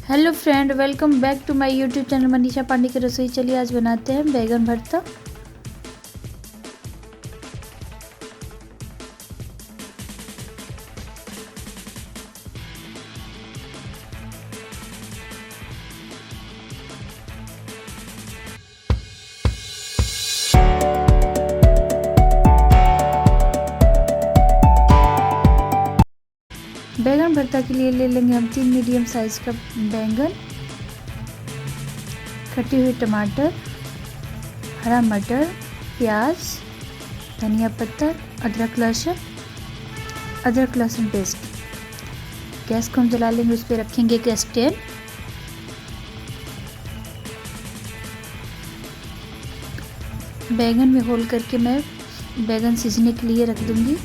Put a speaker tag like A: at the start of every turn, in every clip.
A: Hello friend, welcome back to my YouTube channel Manisha Pandey की रसोई। चलिए आज बनाते हैं बैगन भरता। बैगन भरता के लिए ले लेंगे हम 3 मीडियम साइज का बैंगन, कटे हुए टमाटर, हरा मटर, प्याज, धनिया पत्ता, अदरक लहसुन पेस्ट। गैस को हम जला लेंगे, उस पर रखेंगे एक स्टैंड। बैंगन में होल करके मैं बैंगन सीझने के लिए रख दूंगी।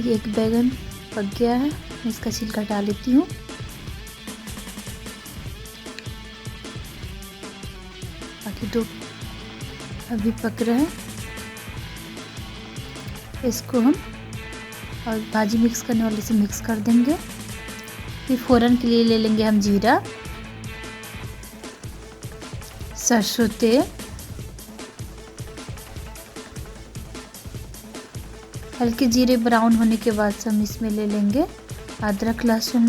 A: एक बैगन पक गया है, मैं इसका छिलका हटा लेती हूँ। बाकी 2 अभी पक रहे हैं। इसको हम और भाजी मिक्स करने वाले से मिक्स कर देंगे। फिर फोरन के लिए ले लेंगे हम जीरा, सरसों तेल, हल्के जीरे ब्राउन होने के बाद हम इसमें ले लेंगे अदरक लहसुन,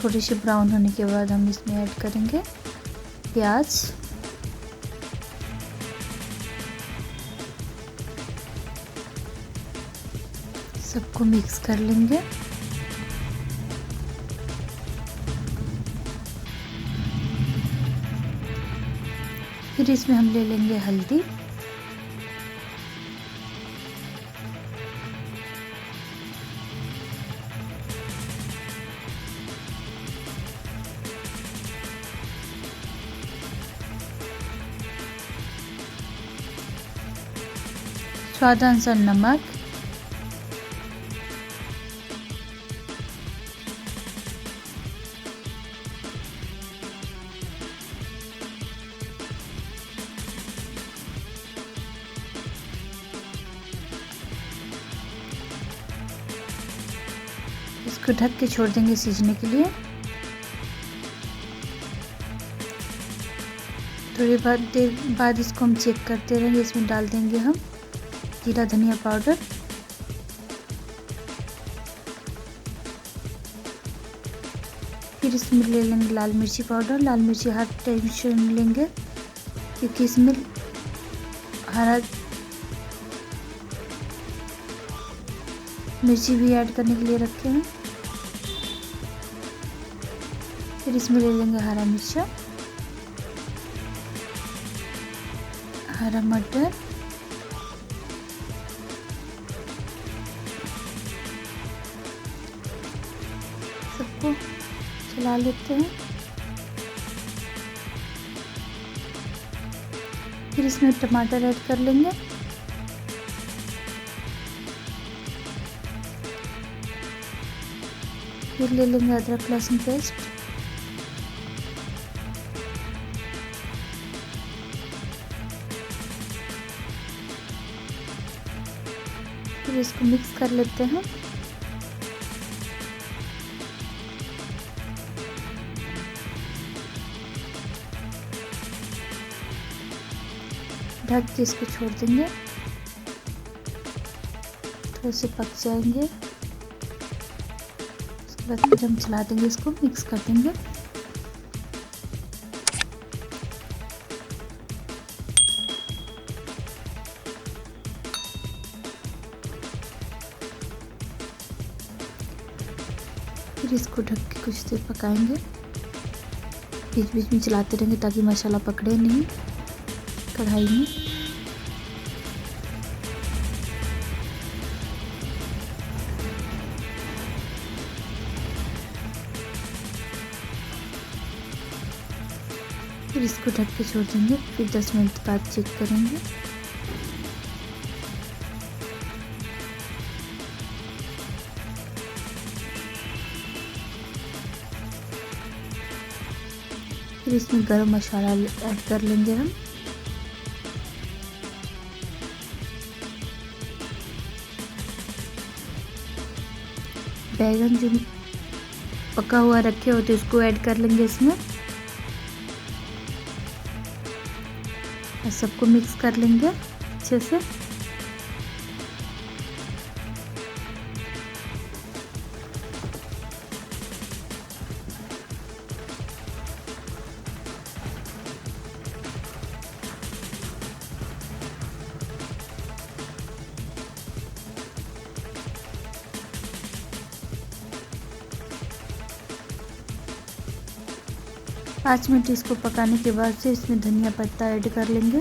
A: थोड़ी सी ब्राउन होने के बाद हम इसमें ऐड करेंगे प्याज, सबको मिक्स कर लेंगे। फिर इसमें हम ले लेंगे हल्दी, स्वादानुसार नमक, इसको ढक के छोड़ देंगे सीजने के लिए। थोड़ी देर बाद इसको हम चेक करते रहेंगे। इसमें डाल देंगे हम जीरा धनिया पाउडर, फिर इसमें ले लेंगे लाल मिर्ची पाउडर। लाल मिर्ची हर टाइम से लेंगे क्योंकि इसमें हरा मिर्ची भी ऐड करने के लिए रखे हैं। फिर इसमें ले लेंगे हरा मिर्चा, हरा मटर, सबको चला लेते हैं। फिर इसमें टमाटर ऐड कर लेंगे। फिर ले लेंगे अदरक लहसुन पेस्ट, फिर इसको मिक्स कर लेते हैं। ढक के इसको छोड़ देंगे, थोड़े से पक जाएंगे। उसके बाद फिर हम चला देंगे, इसको मिक्स कर देंगे। फिर इसको ढक के कुछ देर पकाएंगे। बीच बीच में चलाते रहेंगे ताकि मसाला पकड़े नहीं कढ़ाई में। फिर इसको ढक के छोड़ देंगे। फिर 10 मिनट बाद चेक करेंगे। फिर इसमें गरम मसाला ऐड कर लेंगे हम। बैगन जो पका हुआ रखे होते उसको ऐड कर लेंगे इसमें और सबको मिक्स कर लेंगे अच्छे से। 5 मिनट इसको पकाने के बाद से इसमें धनिया पत्ता ऐड कर लेंगे।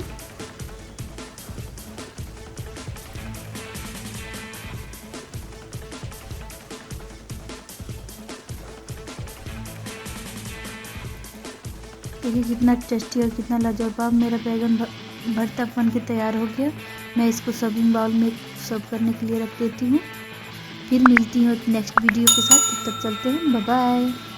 A: देखिए कितना टेस्टी और कितना लाजवाब मेरा बैगन भरता बन के तैयार हो गया। मैं इसको सर्विंग बाउल में सर्व करने के लिए रख देती हूँ। फिर मिलती हूँ नेक्स्ट वीडियो के साथ, तब तक चलते हैं, बाय बाय।